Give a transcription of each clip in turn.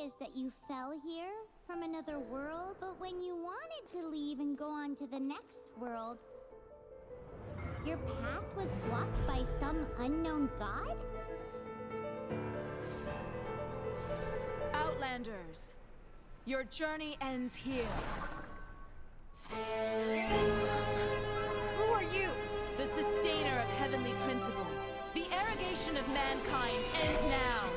says that you fell here from another world, but when you wanted to leave and go on to the next world, your path was blocked by some unknown god? Outlanders, your journey ends here. Who are you? The sustainer of heavenly principles. The arrogation of mankind ends now.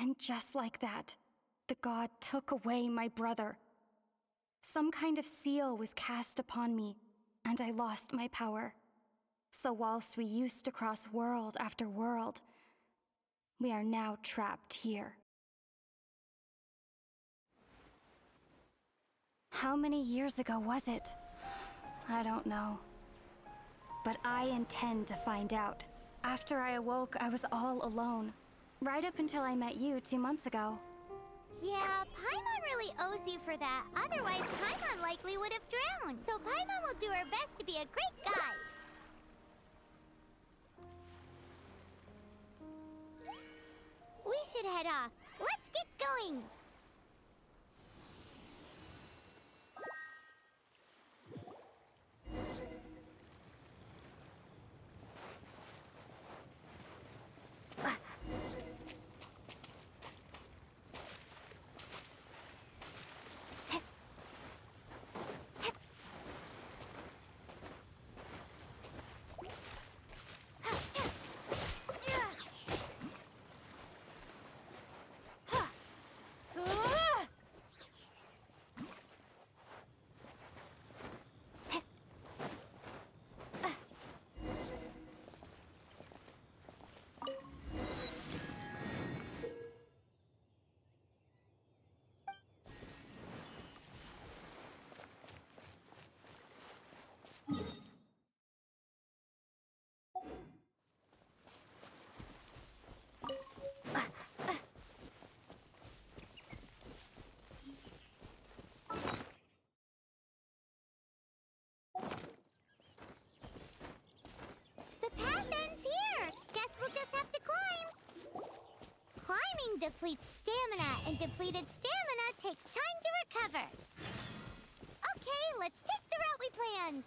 And just like that, the god took away my brother. Some kind of seal was cast upon me, and I lost my power. So whilst we used to cross world after world, we are now trapped here. How many years ago was it? I don't know. But I intend to find out. After I awoke, I was all alone. Right up until I met you 2 months ago. Yeah, Paimon really owes you for that. Otherwise, Paimon likely would have drowned. So Paimon will do her best to be a great guide. We should head off. Let's get going. The path ends here. Guess we'll just have to climb. Climbing depletes stamina, and depleted stamina takes time to recover. Okay, let's take the route we planned.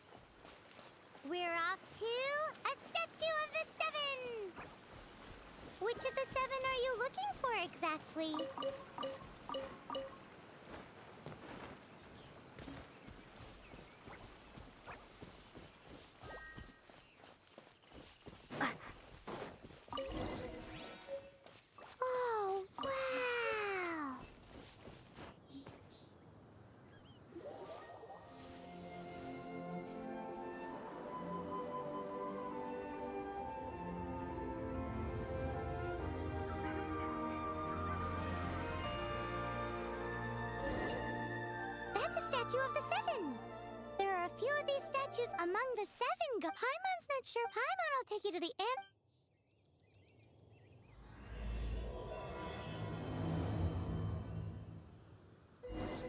We're off to a statue of the Seven. Which of the seven are you looking for exactly? Oh, wow! That's a statue of the Seven. There are a few of these statues among the Seven. Paimon's not sure. Paimon will take you to the end.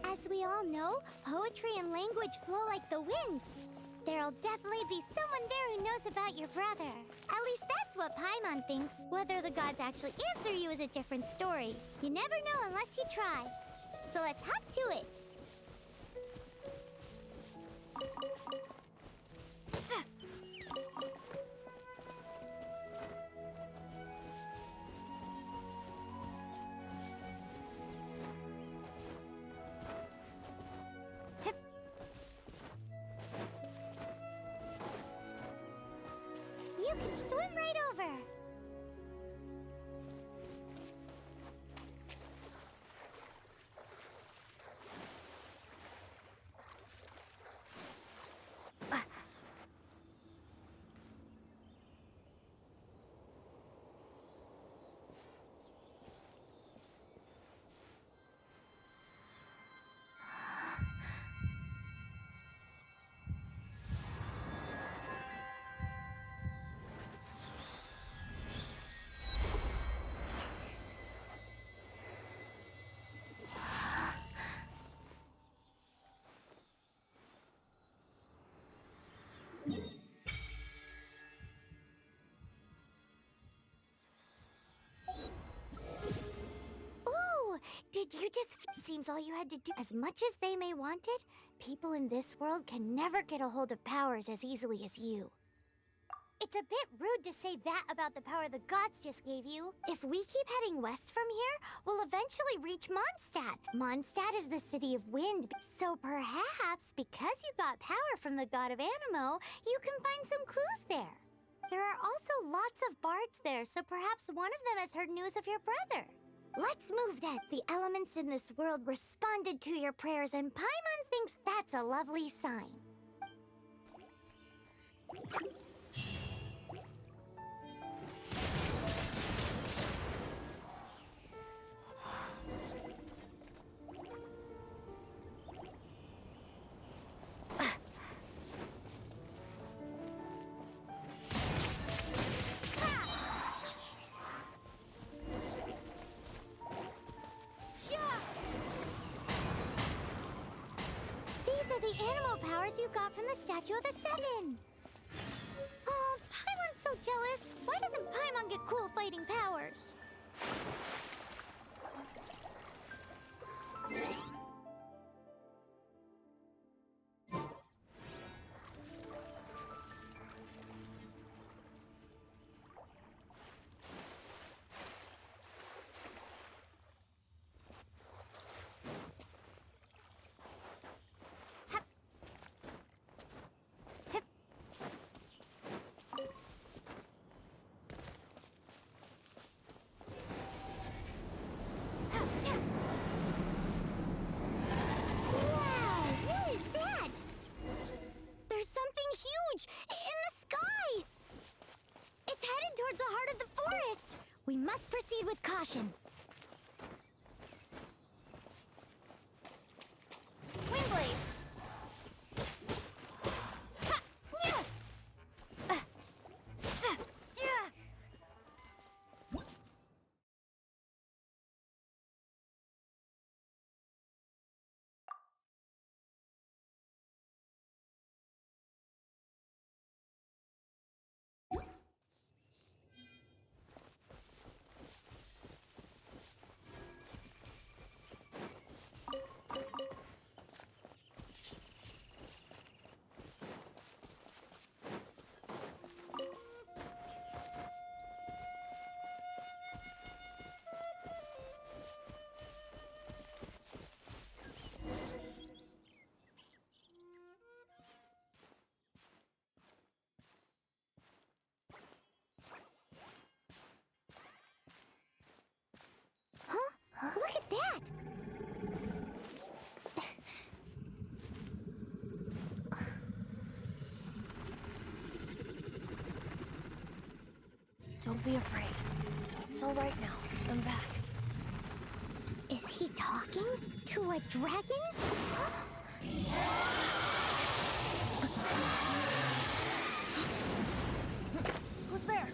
As we all know, poetry and language flow like the wind. There'll definitely be someone there who knows about your brother. At least that's what Paimon thinks. Whether the gods actually answer you is a different story. You never know unless you try. So let's hop to it. You can swim right over. Ooh, did you just... Seems all you had to do... As much as they may want it, people in this world can never get a hold of powers as easily as you. It's a bit rude to say that about the power the gods just gave you. If we keep heading west from here, we'll eventually reach Mondstadt. Mondstadt is the city of wind, so perhaps because you got power from the god of Anemo, you can find some clues there. There are also lots of bards there, so perhaps one of them has heard news of your brother. Let's move then. The elements in this world responded to your prayers, and Paimon thinks that's a lovely sign. These are the animal powers you got from the Statue of the Seven. Oh, Paimon's so jealous. Why doesn't Paimon get cool fighting powers? We must proceed with caution. Windblade! Ha! Nya! Yeah! Look at that! Don't be afraid. It's all right now. I'm back. Is he talking to a dragon? Who's there?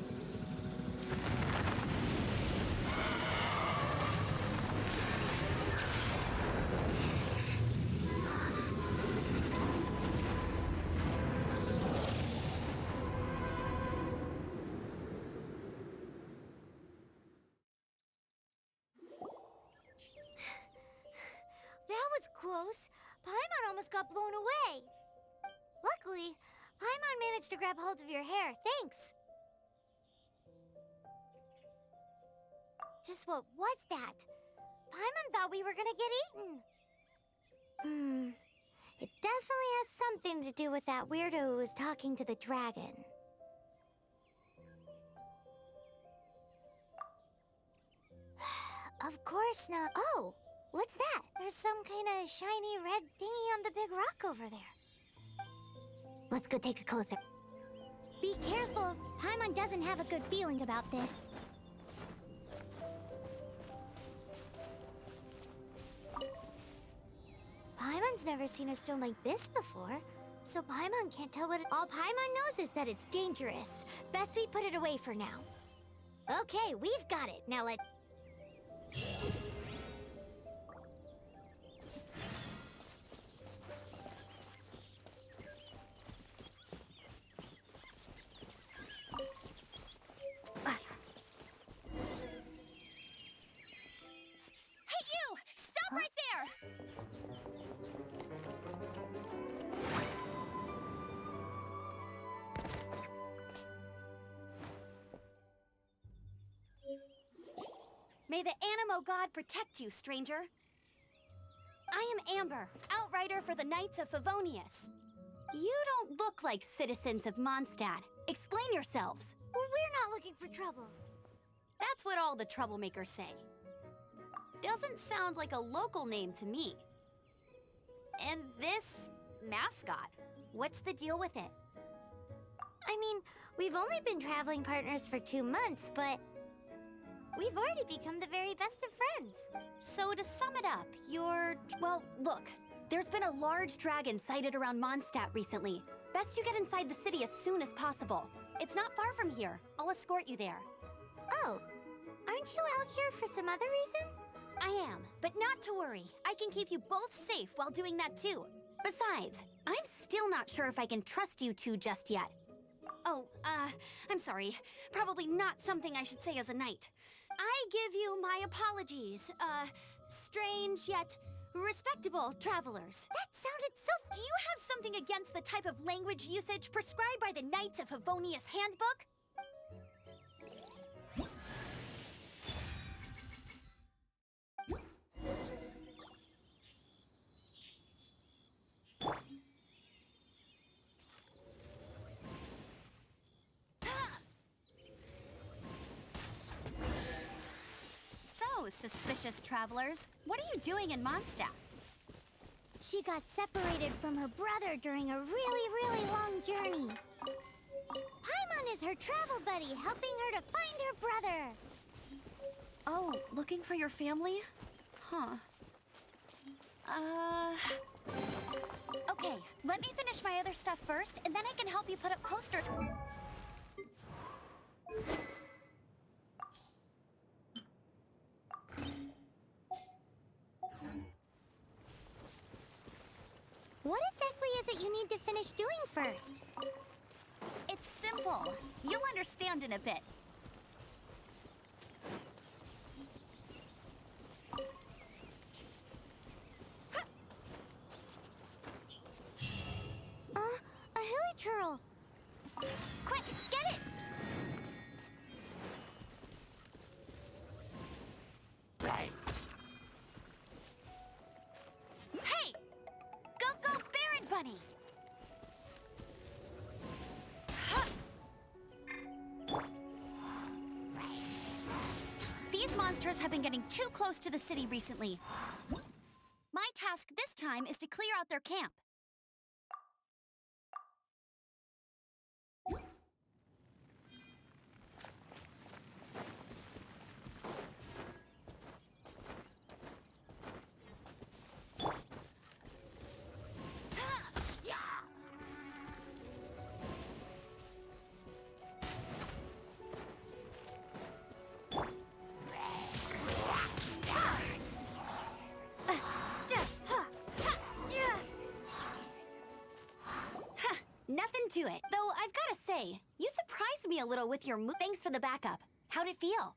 was close. Paimon almost got blown away. Luckily, Paimon managed to grab hold of your hair. Thanks. Just what was that? Paimon thought we were gonna get eaten. It definitely has something to do with that weirdo who was talking to the dragon. Of course not. Oh, what's that? There's some kind of shiny red thingy on the big rock over there. Let's go take a closer. Be careful. Paimon doesn't have a good feeling about this. Paimon's never seen a stone like this before, so Paimon can't tell what all Paimon knows is that it's dangerous. Best we put it away for now. Okay, we've got it. Now let's... Hey, you! Stop right there! May the Anemo god protect you, stranger. I am Amber, outrider for the Knights of Favonious. You don't look like citizens of Mondstadt. Explain yourselves. We're not looking for trouble. That's what all the troublemakers say. Doesn't sound like a local name to me. And this mascot, what's the deal with it? I mean, we've only been traveling partners for 2 months, but we've already become the very best of friends. So to sum it up, well, look, there's been a large dragon sighted around Mondstadt recently. Best you get inside the city as soon as possible. It's not far from here. I'll escort you there. Oh, aren't you out here for some other reason? I am, but not to worry. I can keep you both safe while doing that too. Besides, I'm still not sure if I can trust you two just yet. Oh, I'm sorry. Probably not something I should say as a knight. I give you my apologies, strange yet respectable travelers. That sounded so... Do you have something against the type of language usage prescribed by the Knights of Favonious Handbook? So, suspicious travelers, what are you doing in Mondstadt? She got separated from her brother during a really long journey. Paimon is her travel buddy, helping her to find her brother. Oh, looking for your family? Huh. Okay, let me finish my other stuff first, and then I can help you put up posters. What exactly is it you need to finish doing first? It's simple. You'll understand in a bit. A hilly churl. Quick, get it! Hey! Go, Baron Bunny! These monsters have been getting too close to the city recently. My task this time is to clear out their camp. Nothing to it. Though I've got to say, you surprised me a little with your Thanks for the backup. How'd it feel?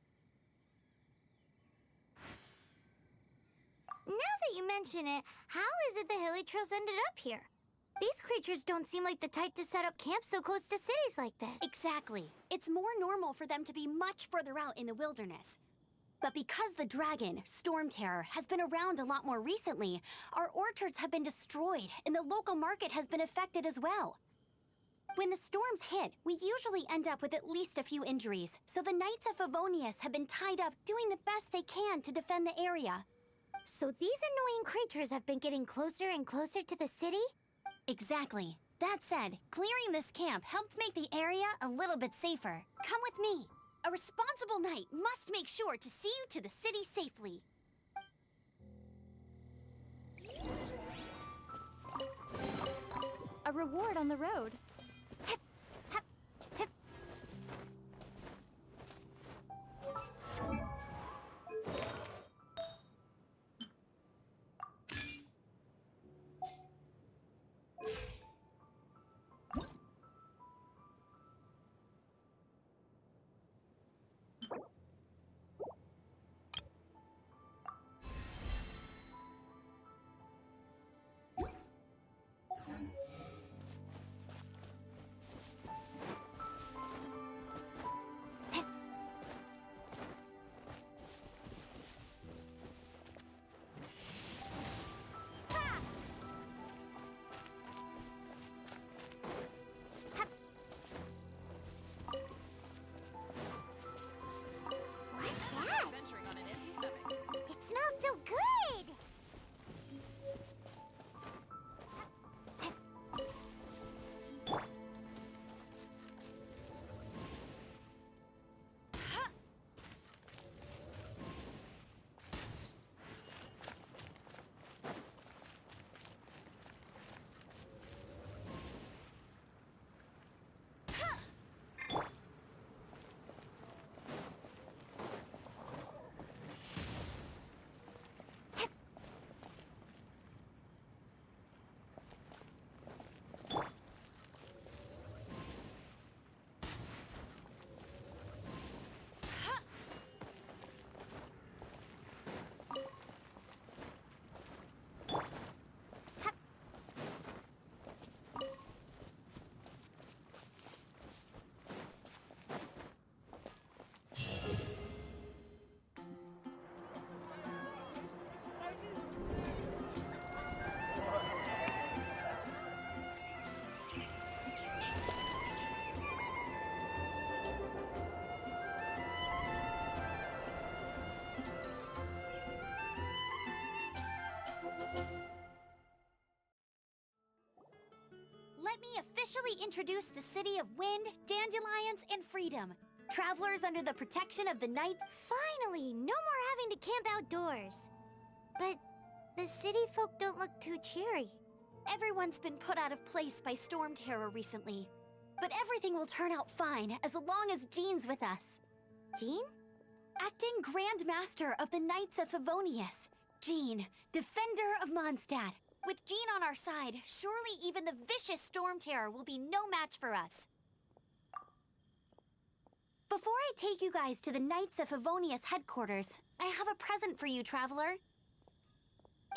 Now that you mention it, how is it the hilly trails ended up here? These creatures don't seem like the type to set up camp so close to cities like this. Exactly. It's more normal for them to be much further out in the wilderness. But because the dragon, Storm Terror, has been around a lot more recently, our orchards have been destroyed and the local market has been affected as well. When the storms hit, we usually end up with at least a few injuries, so the Knights of Favonious have been tied up doing the best they can to defend the area. So these annoying creatures have been getting closer and closer to the city? Exactly. That said, clearing this camp helped make the area a little bit safer. Come with me. A responsible knight must make sure to see you to the city safely. A reward on the road. Hip, hip, hip. What's that? Venturing on an empty stomach. It smells so good! Let me officially introduce the city of wind, dandelions, and freedom. Travelers under the protection of the Knights. Finally, no more having to camp outdoors. But the city folk don't look too cheery. Everyone's been put out of place by Storm Terror recently. But everything will turn out fine as long as Jean's with us. Jean? Acting Grand Master of the Knights of Favonious. Jean, Defender of Mondstadt. With Jean on our side, surely even the vicious Storm Terror will be no match for us. Before I take you guys to the Knights of Favonious headquarters, I have a present for you, Traveler.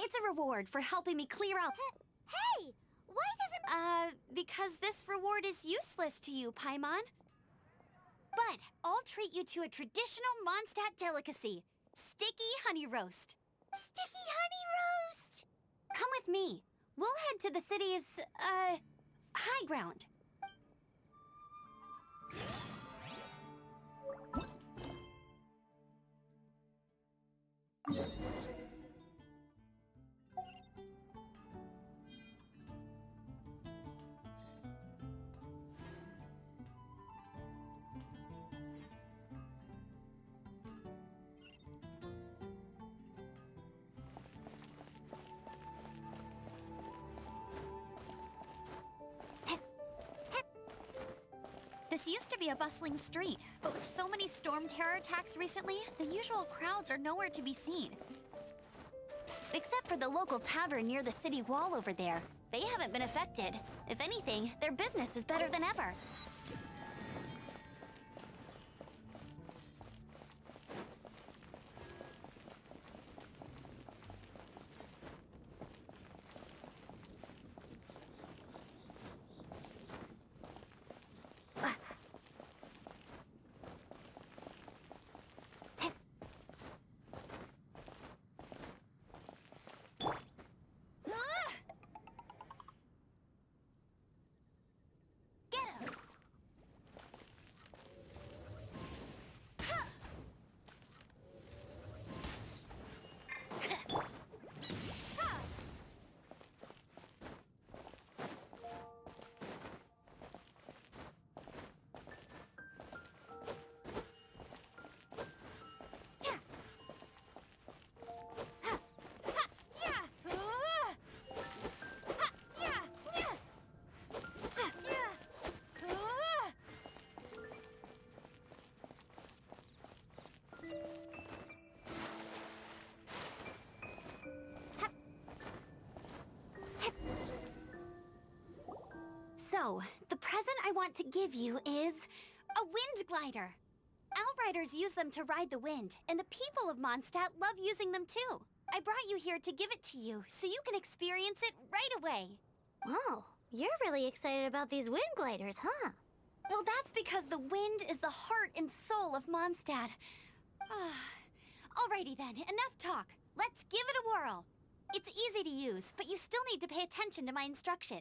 It's a reward for helping me clear out... Hey! Why doesn't... Because this reward is useless to you, Paimon. But I'll treat you to a traditional Mondstadt delicacy, sticky honey roast. Sticky honey roast! Come with me. We'll head to the city's, high ground. This used to be a bustling street, but with so many Storm Terror attacks recently, the usual crowds are nowhere to be seen. Except for the local tavern near the city wall over there. They haven't been affected. If anything, their business is better than ever. So, the present I want to give you is a wind glider. Outriders use them to ride the wind, and the people of Mondstadt love using them too. I brought you here to give it to you, so you can experience it right away. Oh, you're really excited about these wind gliders, huh? Well, that's because the wind is the heart and soul of Mondstadt. Alrighty then, enough talk. Let's give it a whirl. It's easy to use, but you still need to pay attention to my instruction.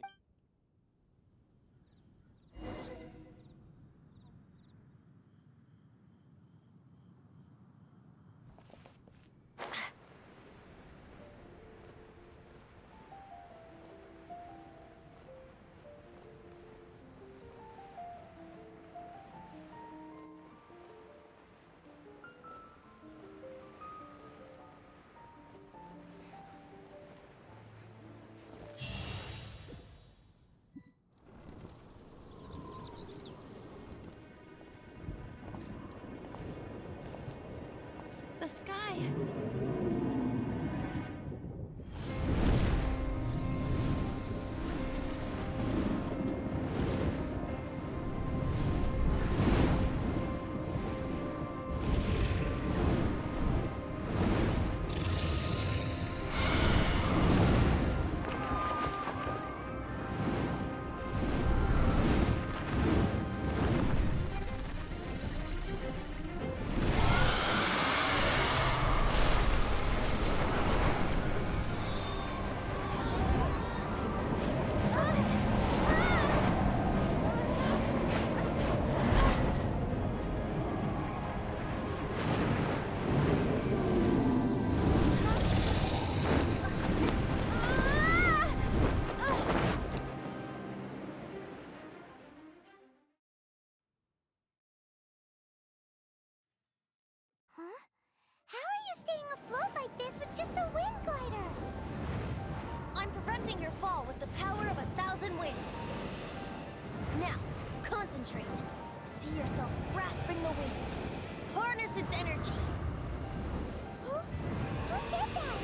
The sky. Huh? How are you staying afloat like this with just a wind glider? I'm preventing your fall with the power of 1,000 winds. Now, concentrate. See yourself grasping the wind. Harness its energy. Who said that?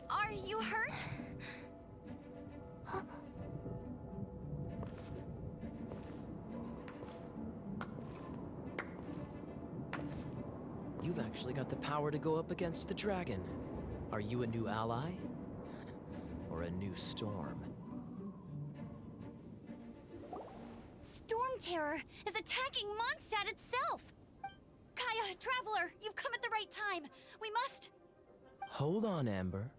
Are you hurt? You've actually got the power to go up against the dragon. Are you a new ally? Or a new storm? Storm Terror is attacking Mondstadt itself! Kayea, Traveler, you've come at the right time. We must... Hold on, Amber.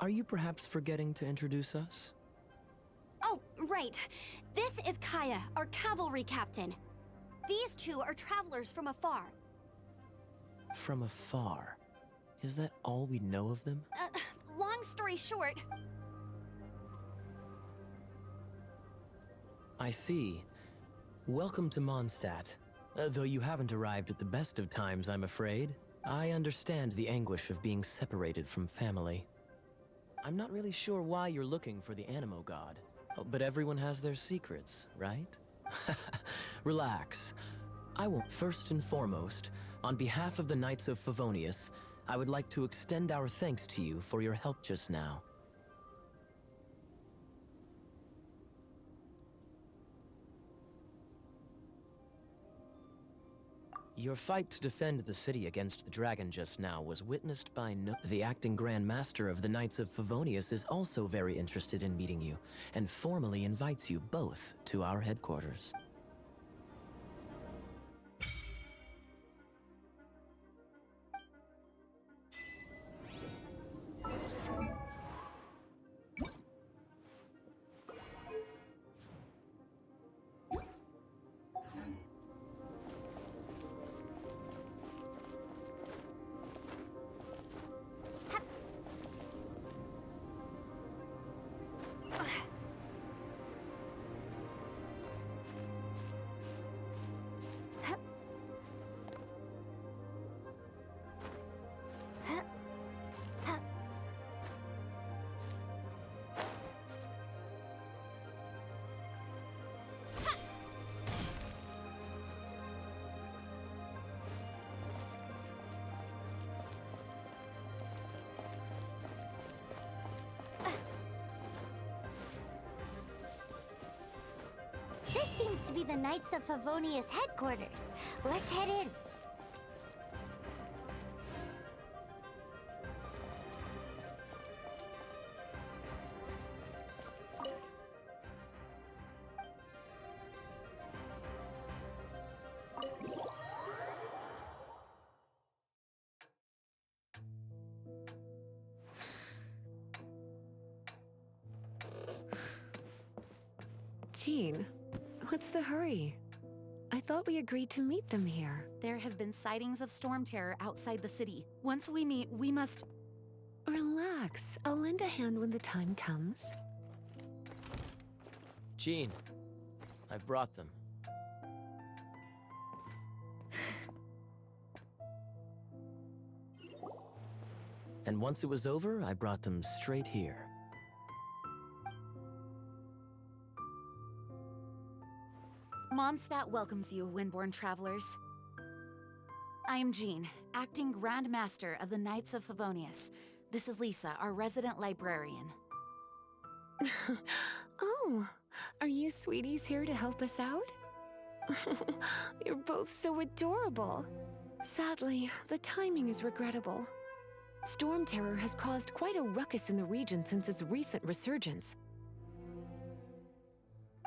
Are you perhaps forgetting to introduce us? Oh, right. This is Kayea, our cavalry captain. These two are travelers from afar. From afar. Is that all we know of them? Long story short... I see. Welcome to Mondstadt. Though you haven't arrived at the best of times, I'm afraid. I understand the anguish of being separated from family. I'm not really sure why you're looking for the Anemo god, but everyone has their secrets, right? Relax. I will first and foremost, on behalf of the Knights of Favonious, I would like to extend our thanks to you for your help just now. Your fight to defend the city against the dragon just now was witnessed by The acting Grand Master of the Knights of Favonious is also very interested in meeting you, and formally invites you both to our headquarters. seems to be the Knights of Favonious headquarters. Let's head in. Jean, what's the hurry? I thought we agreed to meet them here. There have been sightings of storm terror outside the city. Once we meet, we must... Relax. I'll lend a hand when the time comes. Jean, I brought them. And once it was over, I brought them straight here. Mondstadt welcomes you, Windborn travelers. I am Jean, acting Grand Master of the Knights of Favonious. This is Lisa, our resident librarian. Oh, are you sweeties here to help us out? You're both so adorable. Sadly, the timing is regrettable. Storm terror has caused quite a ruckus in the region since its recent resurgence.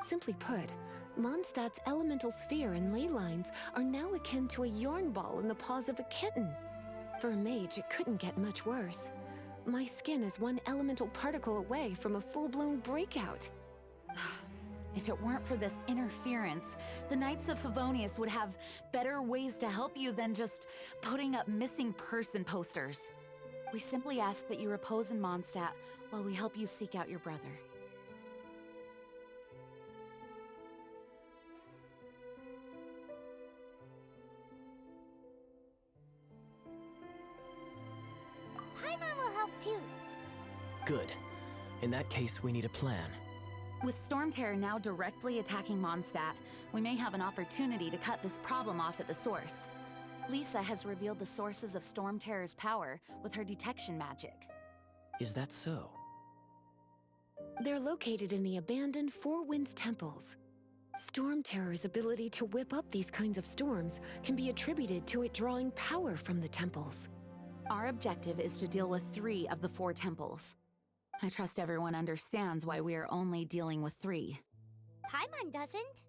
Simply put, Mondstadt's elemental sphere and ley lines are now akin to a yarn ball in the paws of a kitten. For a mage, it couldn't get much worse. My skin is one elemental particle away from a full-blown breakout. If it weren't for this interference, the Knights of Favonious would have better ways to help you than just putting up missing person posters. We simply ask that you repose in Mondstadt while we help you seek out your brother. Paimon will help too. Good. In that case, we need a plan. With Storm Terror now directly attacking Mondstadt, we may have an opportunity to cut this problem off at the source. Lisa has revealed the sources of Storm Terror's power with her detection magic. Is that so? They're located in the abandoned Four Winds temples. Storm Terror's ability to whip up these kinds of storms can be attributed to it drawing power from the temples. Our objective is to deal with 3 of the 4 temples. I trust everyone understands why we are only dealing with 3. Paimon doesn't.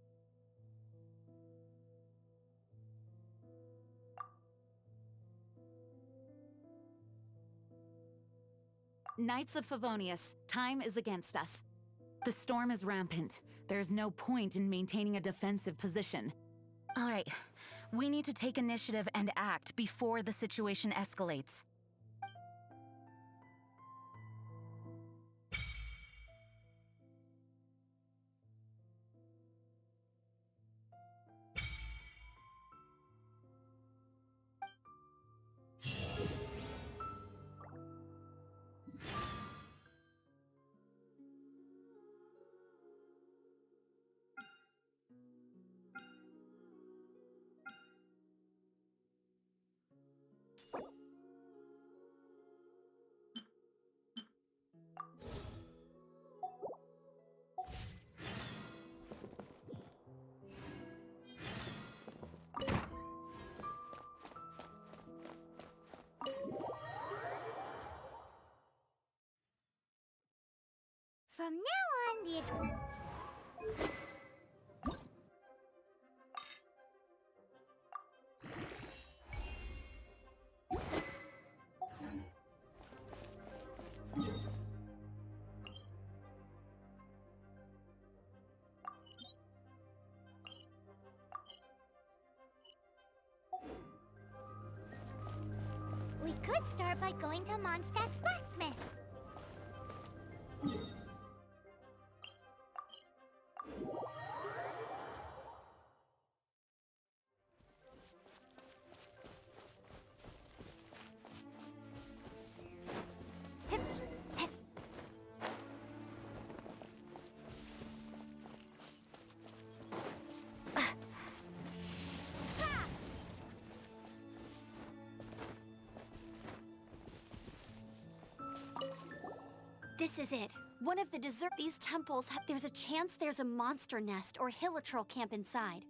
Knights of Favonious, time is against us. The storm is rampant. There's no point in maintaining a defensive position. All right, we need to take initiative and act before the situation escalates. From now on, we could start by going to Mondstadt's blacksmith. This is it. One of the these temples, there's a chance there's a monster nest or hilitrol camp inside.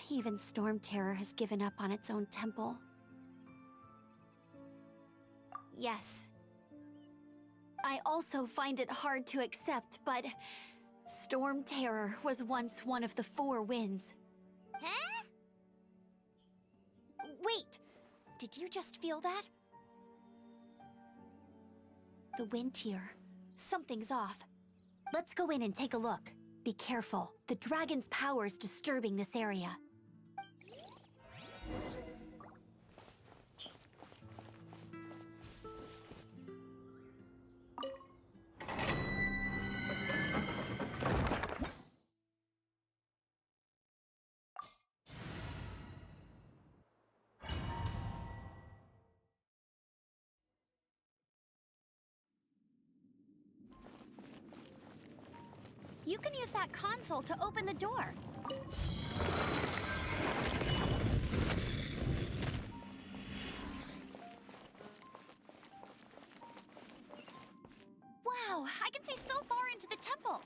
Even Storm Terror has given up on its own temple. Yes. I also find it hard to accept, but Storm Terror was once one of the 4 winds. Huh? Wait! Did you just feel that? The wind here. Something's off. Let's go in and take a look. Be careful. The dragon's power is disturbing this area. You can use that console to open the door. Wow, I can see so far into the temple.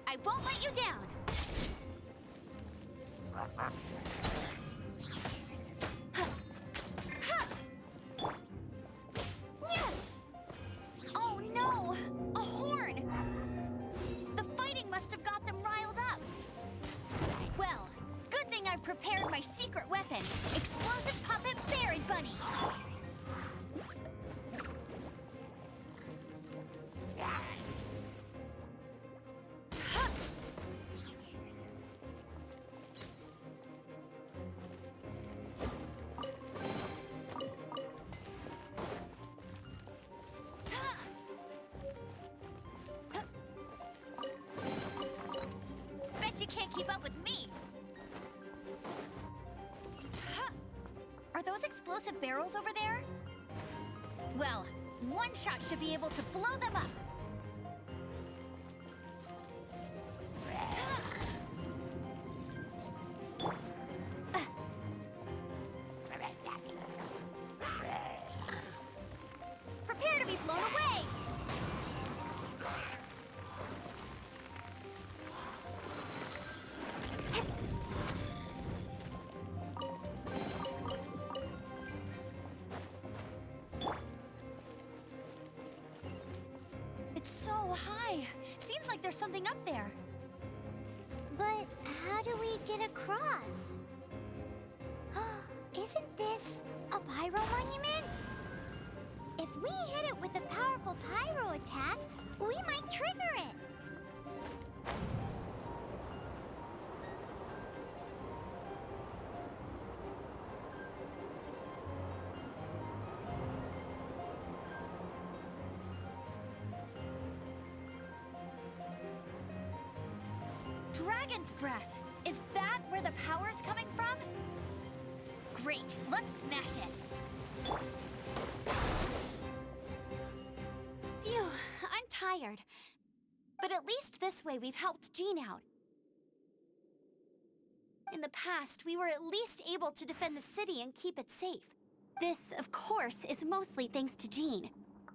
I won't let you down! Oh no! A horn! The fighting must have got them riled up. Well, good thing I prepared my secret weapon, explosive puppet Berry Bunny. You can't keep up with me! Are those explosive barrels over there? Well, one shot should be able to blow them up! Prepare to be blown away! It's so high. Seems like there's something up there. But how do we get across? Isn't this a pyro monument? If we hit it with a powerful pyro attack, we might trigger it. Dragon's breath! Is that where the power's coming from? Great, let's smash it! Phew, I'm tired. But at least this way we've helped Jean out. In the past, we were at least able to defend the city and keep it safe. This, of course, is mostly thanks to Jean.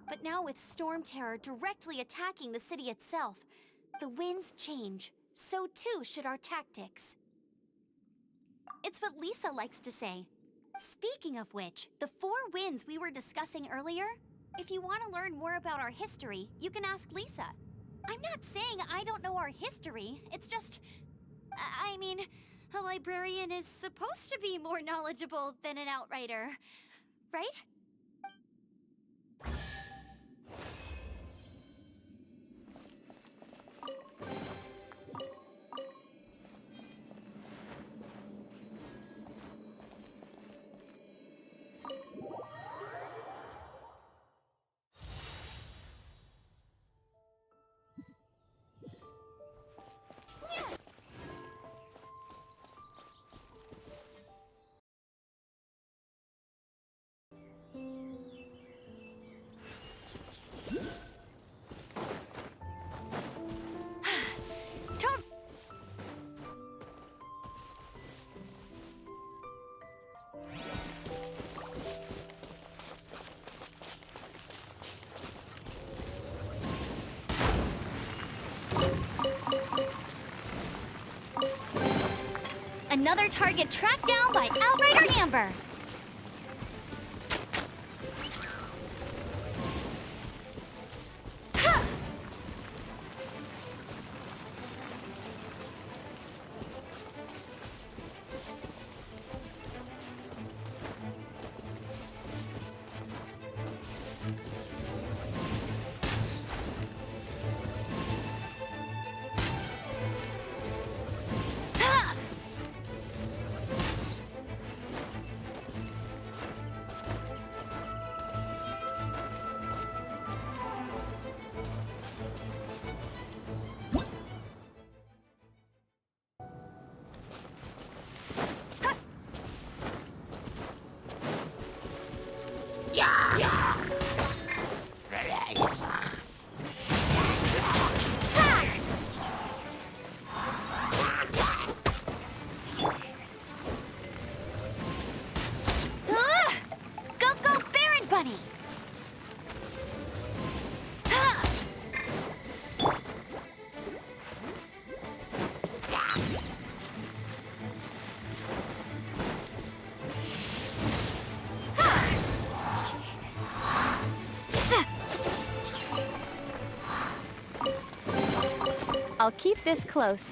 But now with Storm Terror directly attacking the city itself, the winds change. So too should our tactics. It's what Lisa likes to say. Speaking of which, the 4 winds we were discussing earlier, if you want to learn more about our history, you can ask Lisa. I'm not saying I don't know our history, it's just... I mean, a librarian is supposed to be more knowledgeable than an outrider, right? Told... Another target tracked down by Outrider Amber. Go, Baron Bunny! I'll keep this close.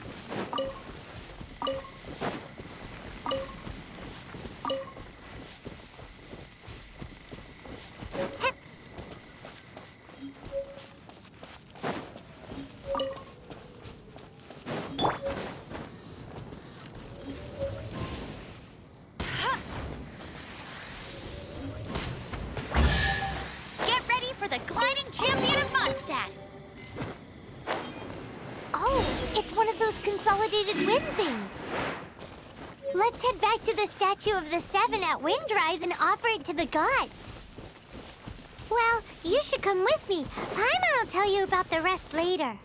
Get ready for the gliding champion of Mondstadt! Oh, it's one of those consolidated wind things. Let's head back to the statue of the 7 at Windrise and offer it to the gods. Well, you should come with me. Paimon will tell you about the rest later.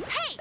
Hey!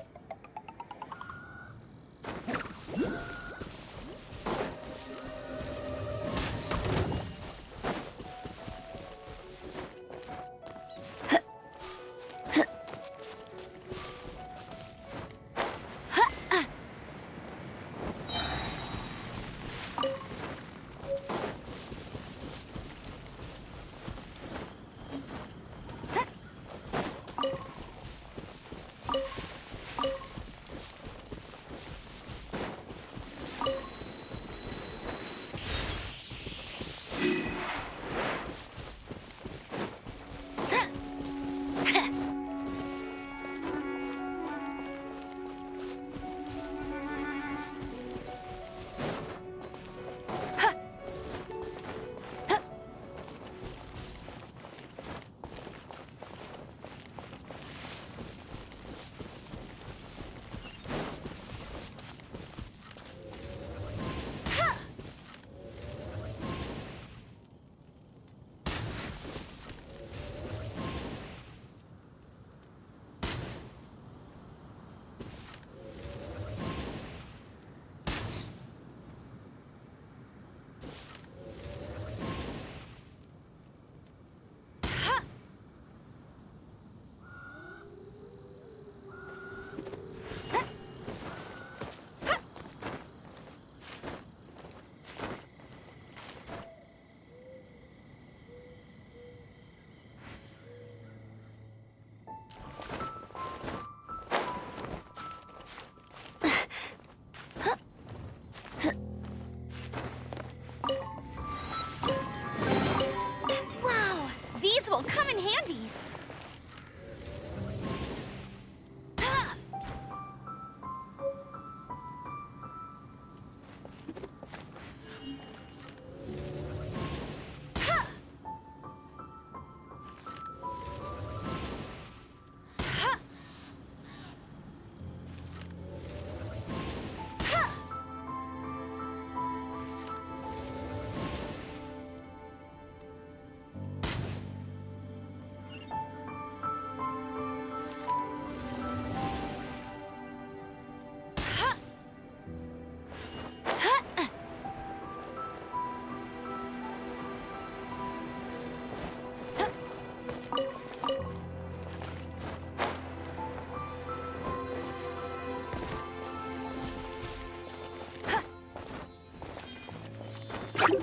No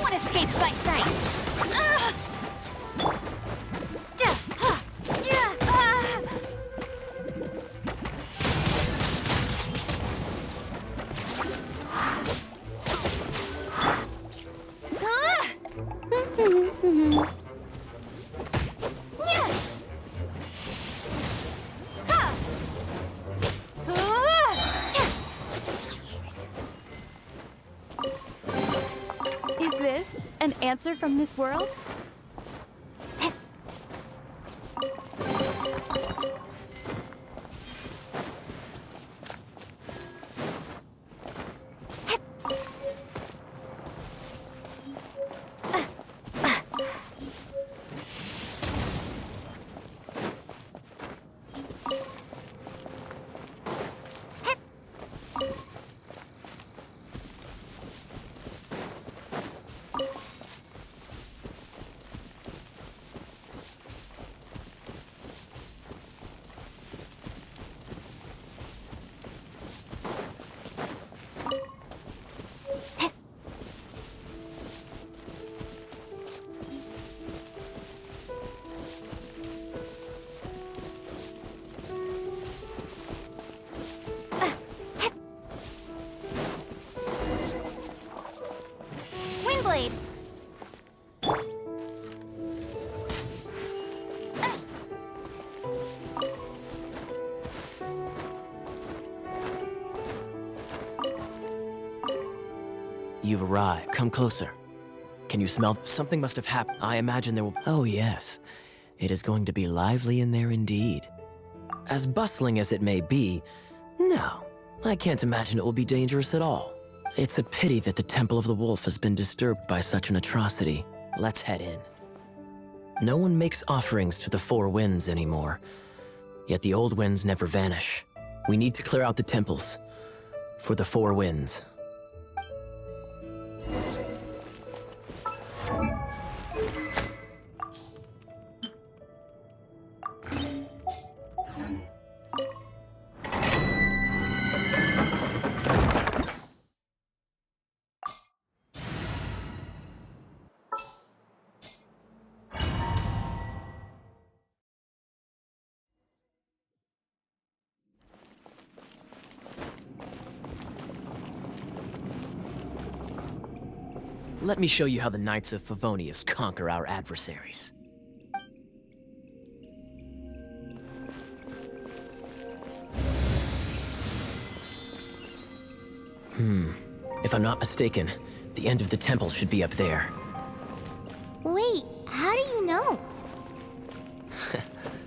one escapes my sights! Is this an answer from this world? Windblade! You've arrived. Come closer. Can you smell? Something must have happened. I imagine there will... Oh, yes. It is going to be lively in there indeed. As bustling as it may be, no. I can't imagine it will be dangerous at all. It's a pity that the Temple of the Wolf has been disturbed by such an atrocity. Let's head in. No one makes offerings to the Four Winds anymore. Yet the old winds never vanish. We need to clear out the temples. For the Four Winds. Let me show you how the Knights of Favonious conquer our adversaries. If I'm not mistaken, the end of the temple should be up there. Wait, how do you know?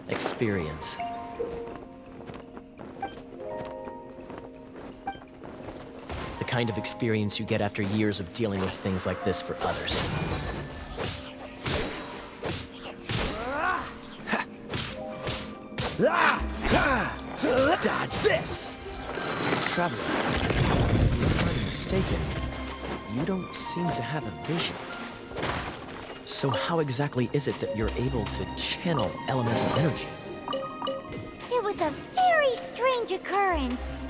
Experience. The kind of experience you get after years of dealing with things like this for others. Dodge this! Traveler, unless I'm mistaken, you don't seem to have a vision. So how exactly is it that you're able to channel elemental energy? It was a very strange occurrence.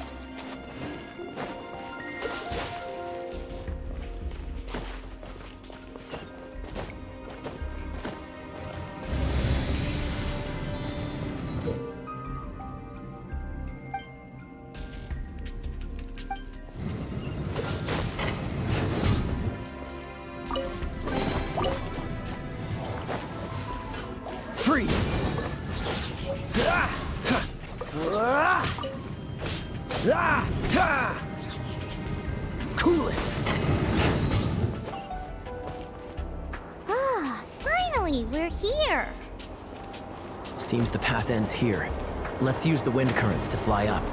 Freeze! Cool it! Ah, finally, we're here. Seems the path ends here. Let's use the wind currents to fly up.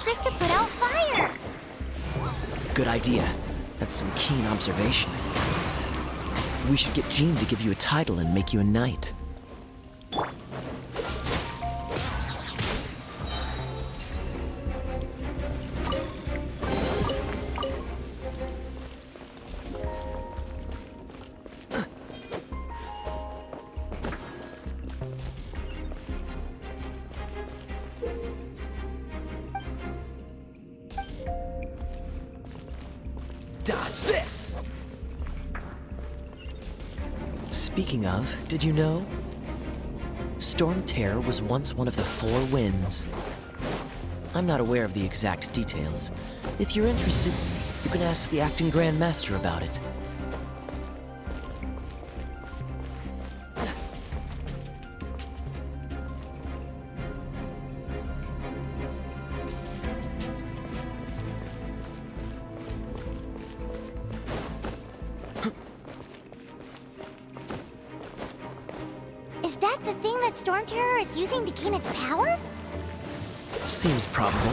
this to put out fire. Good idea. That's some keen observation. We should get Jean to give you a title and make you a knight. Dodge this! Speaking of, did you know? Storm Terror was once one of the 4 winds. I'm not aware of the exact details. If you're interested, you can ask the acting Grand Master about it. Is that the thing that Storm Terror is using to gain its power? Seems probable.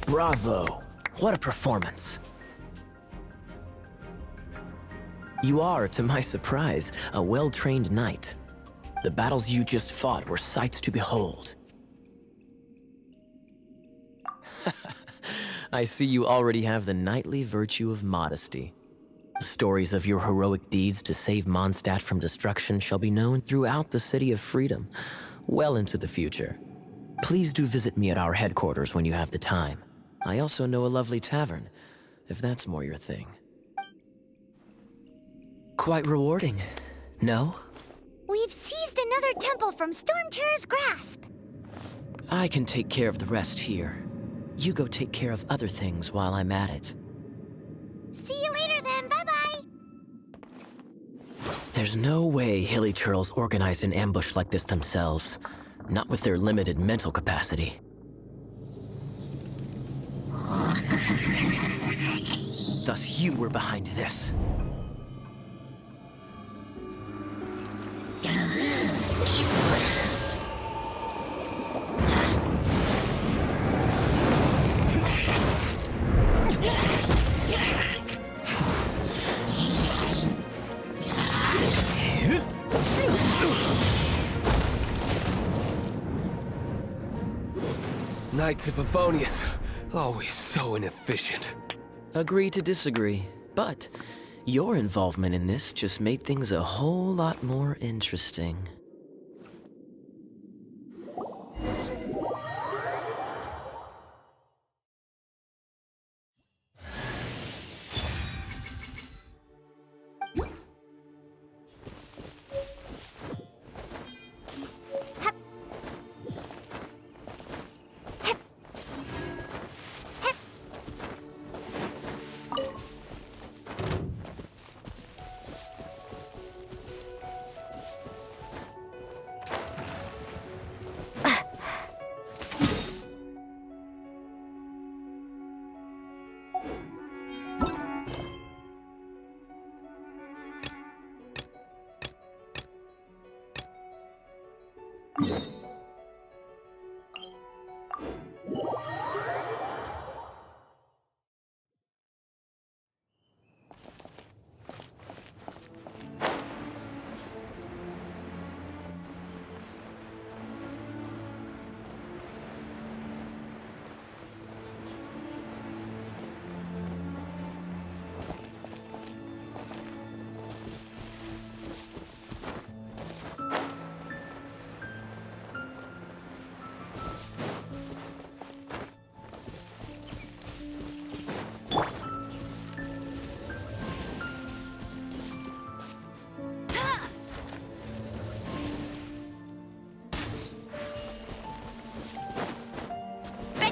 Bravo! What a performance! You are, to my surprise, a well-trained knight. The battles you just fought were sights to behold. I see you already have the knightly virtue of modesty. Stories of your heroic deeds to save Mondstadt from destruction shall be known throughout the City of Freedom, well into the future. Please do visit me at our headquarters when you have the time. I also know a lovely tavern, if that's more your thing. Quite rewarding, no? We've seized another temple from Storm Terror's grasp. I can take care of the rest here. You go take care of other things while I'm at it. See you later then, bye-bye. There's no way Hilly Churls organized an ambush like this themselves. Not with their limited mental capacity. Thus you were behind this. Knights of Favonious, always so inefficient. Agree to disagree, but your involvement in this just made things a whole lot more interesting.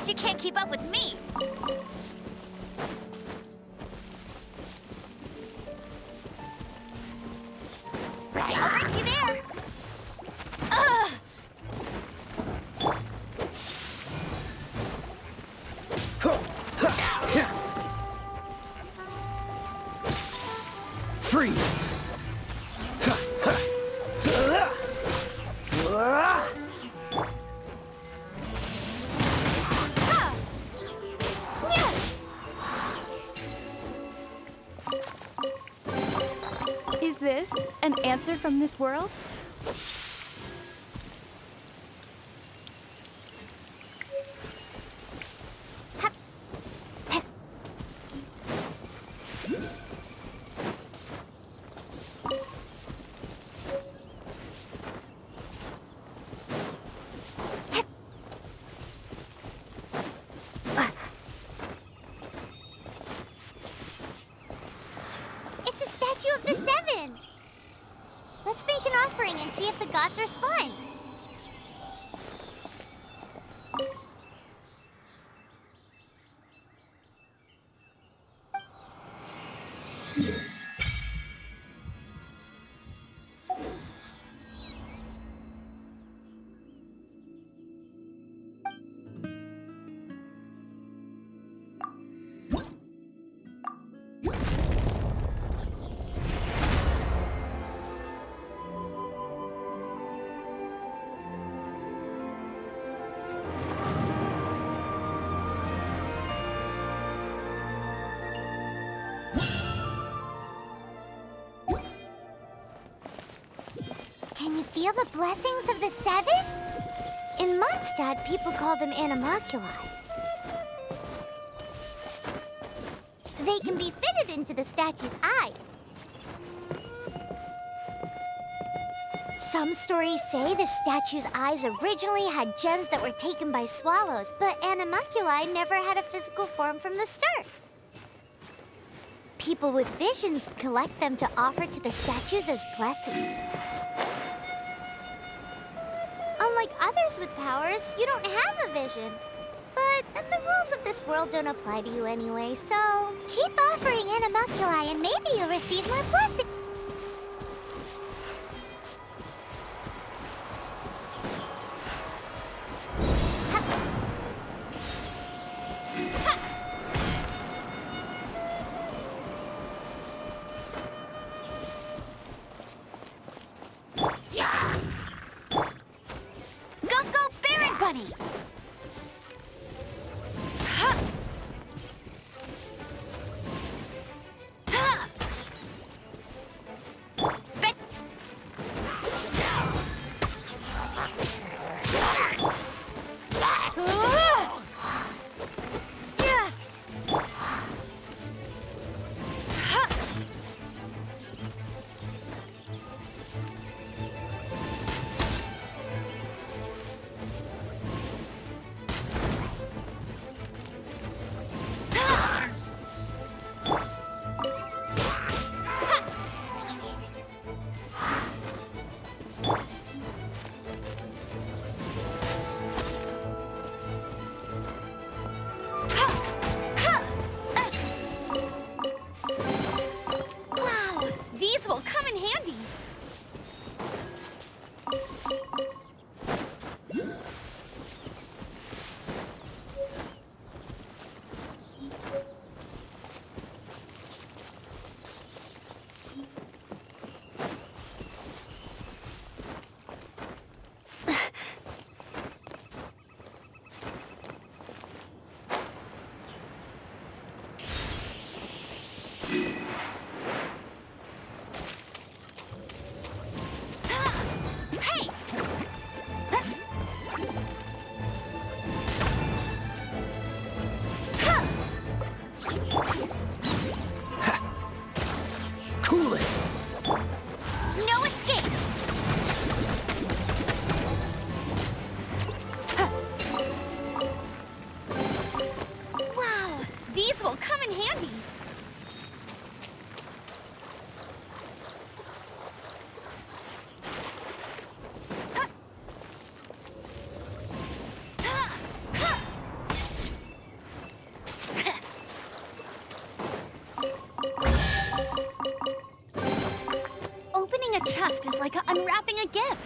You can't keep up with me! I'll race you there! Freeze! this? An answer from this world? It's a statue of the Seven! Let's make an offering and see if the gods respond. Can you feel the blessings of the Seven? In Mondstadt, people call them anemoculus. They can be fitted into the statue's eyes. Some stories say the statue's eyes originally had gems that were taken by swallows, but anemoculi never had a physical form from the start. People with visions collect them to offer to the statues as blessings. Unlike others with powers, you don't have a vision. But the rules of this world don't apply to you anyway, so keep offering anemoculi and maybe you'll receive more blessings. Bunny! Cool it! No escape! Wow, these will come in handy. Opening a chest is like unwrapping a gift.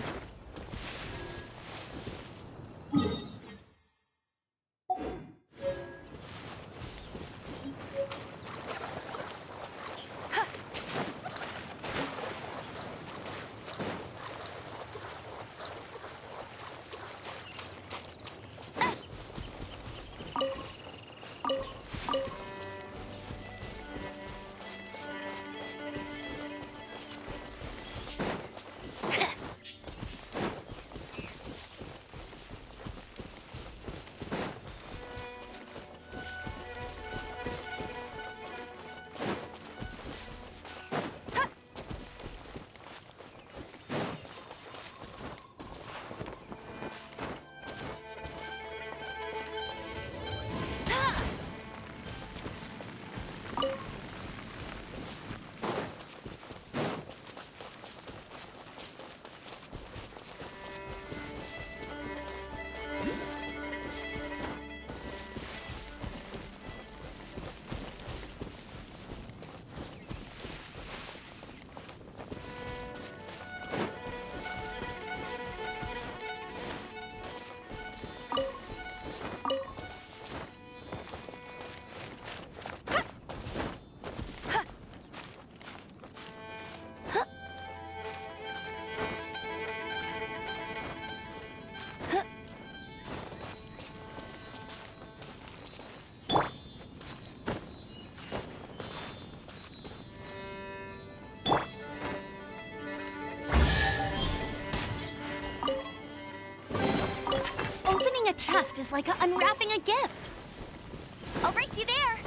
chest is like unwrapping a gift. I'll race you there.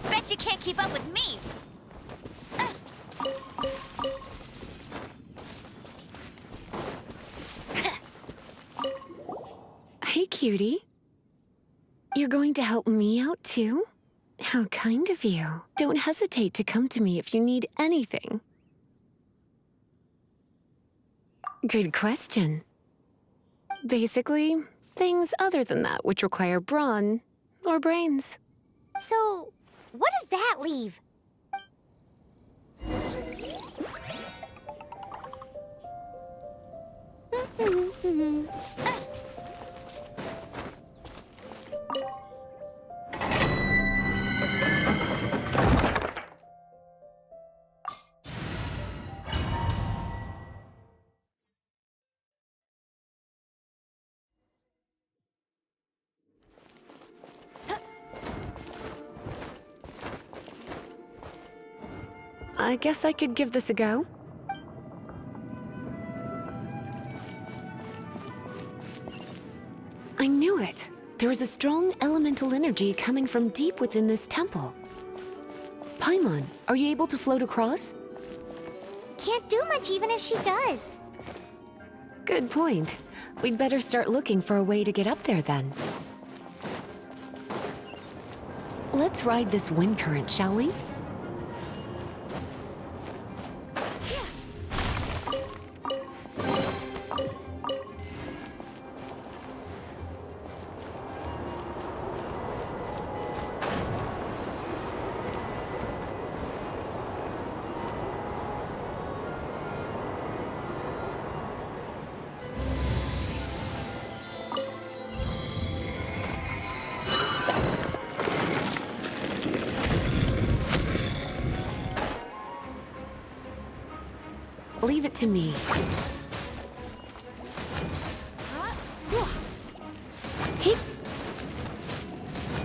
Bet you can't keep up with me. Hey, cutie. You're going to help me out, too? How kind of you. Don't hesitate to come to me if you need anything. Good question. Basically, things other than that which require brawn or brains. So, what does that leave? I guess I could give this a go. I knew it. There is a strong elemental energy coming from deep within this temple. Paimon, are you able to float across? Can't do much even if she does. Good point. We'd better start looking for a way to get up there then. Let's ride this wind current, shall we? Leave it to me. He.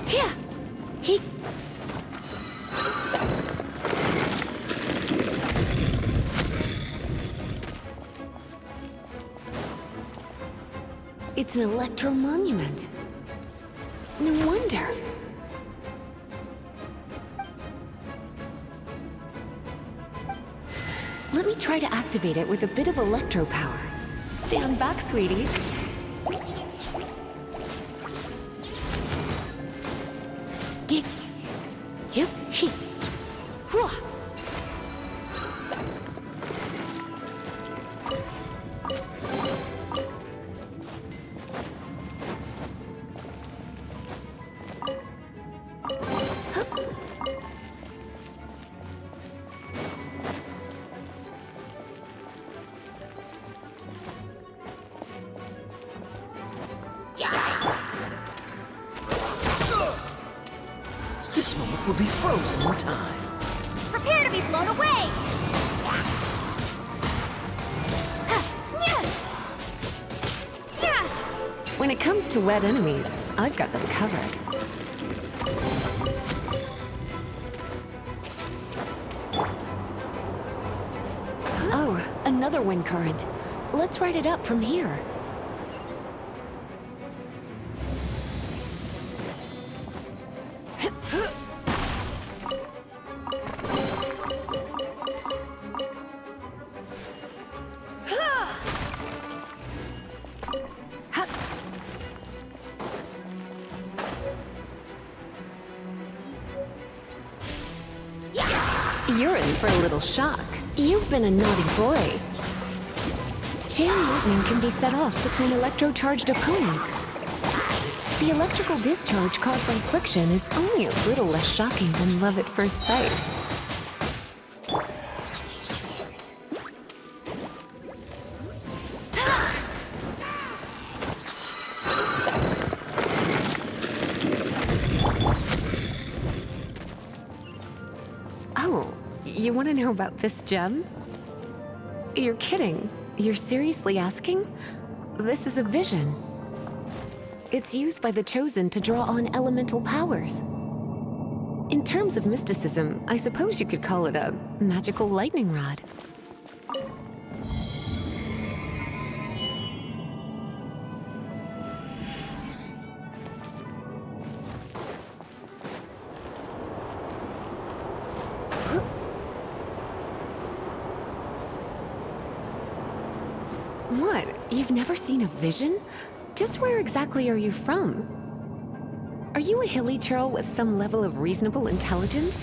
Here. He. It's an electro monument. No wonder. Let me try to activate it with a bit of electro power. Stand back, sweeties. Get. Yep. He. Hua. This moment will be frozen in time. Prepare to be blown away! When it comes to wet enemies, I've got them covered. Oh, another wind current. Let's ride it up from here. You're in for a little shock. You've been a naughty boy. Chain lightning can be set off between electro-charged opponents. The electrical discharge caused by friction is only a little less shocking than love at first sight. you want to know about this gem? You're kidding. You're seriously asking? This is a vision. It's used by the Chosen to draw on elemental powers. In terms of mysticism, I suppose you could call it a magical lightning rod. What? You've never seen a vision? Just where exactly are you from? Are you a hilly churl with some level of reasonable intelligence?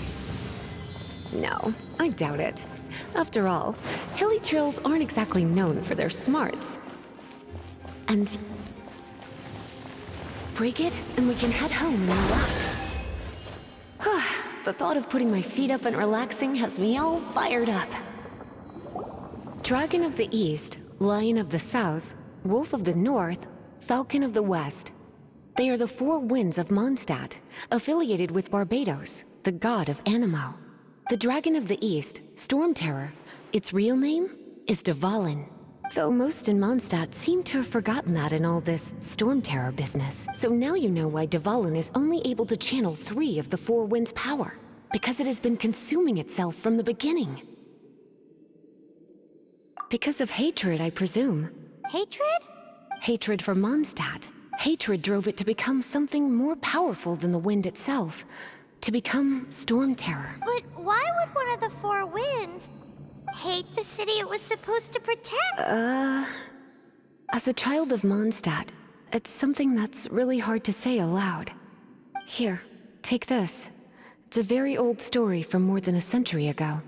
No, I doubt it. After all, hilly churls aren't exactly known for their smarts. And... break it, and we can head home and relax. The thought of putting my feet up and relaxing has me all fired up. Dragon of the East, Lion of the South, Wolf of the North, Falcon of the West. They are the four winds of Mondstadt, affiliated with Barbados, the god of Anemo. The Dragon of the East, Storm Terror, its real name is Dvalin. Though most in Mondstadt seem to have forgotten that in all this Storm Terror business. So now you know why Dvalin is only able to channel 3 of the four winds' power. Because it has been consuming itself from the beginning. Because of hatred, I presume. Hatred? Hatred for Mondstadt. Hatred drove it to become something more powerful than the wind itself. To become Storm Terror. But why would one of the four winds hate the city it was supposed to protect? As a child of Mondstadt, it's something that's really hard to say aloud. Here, take this. It's a very old story from more than a century ago.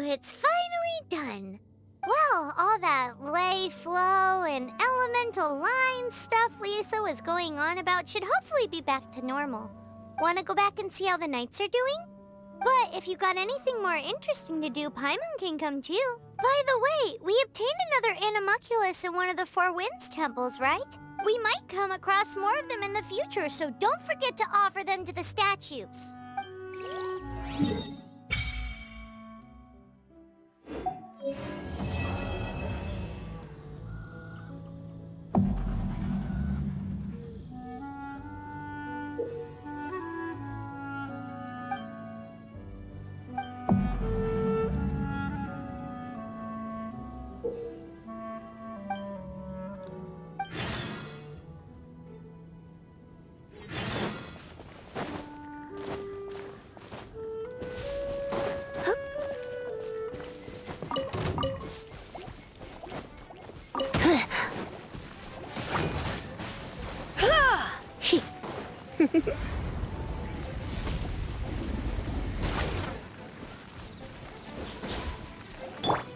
It's finally done. Well, all that lay, flow, and elemental line stuff Lisa was going on about should hopefully be back to normal. Want to go back and see how the knights are doing? But if you got anything more interesting to do, Paimon can come too. By the way, we obtained another anemoculus in one of the Four Winds temples, right? We might come across more of them in the future, so don't forget to offer them to the statues.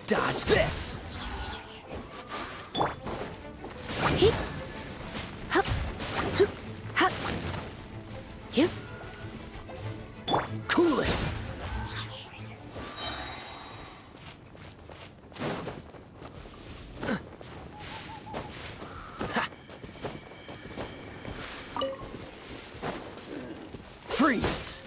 Dodge this! Cool it! Freeze!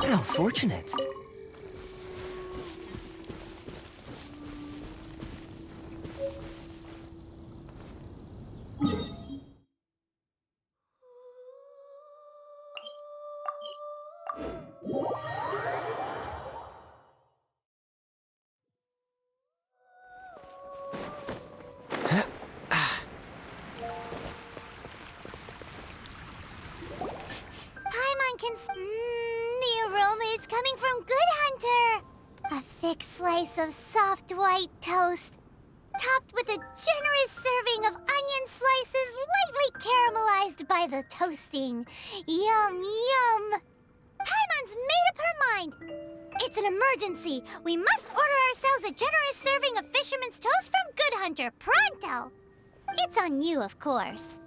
How fortunate. Paimon can the aroma is coming from Good Hunter. A thick slice of soft white toast, topped with a generous serving of onion slices lightly caramelized by the toasting. Yum, yum. Paimon's made up her mind. It's an emergency. We must order ourselves a generous serving of fisherman's toast from Good Hunter, pronto. It's on you, of course.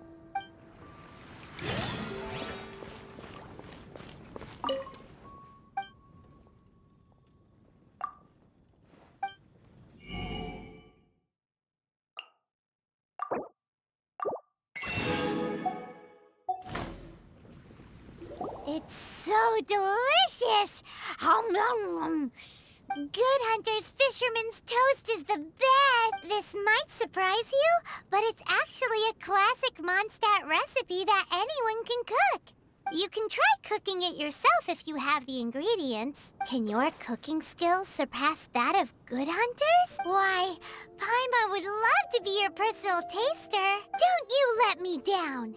It's so delicious! Hum, nom, nom. Good Hunter's Fisherman's Toast is the best! This might surprise you, but it's actually a classic Mondstadt recipe that anyone can cook. You can try cooking it yourself if you have the ingredients. Can your cooking skills surpass that of Good Hunter's? Why, Paimon would love to be your personal taster. Don't you let me down!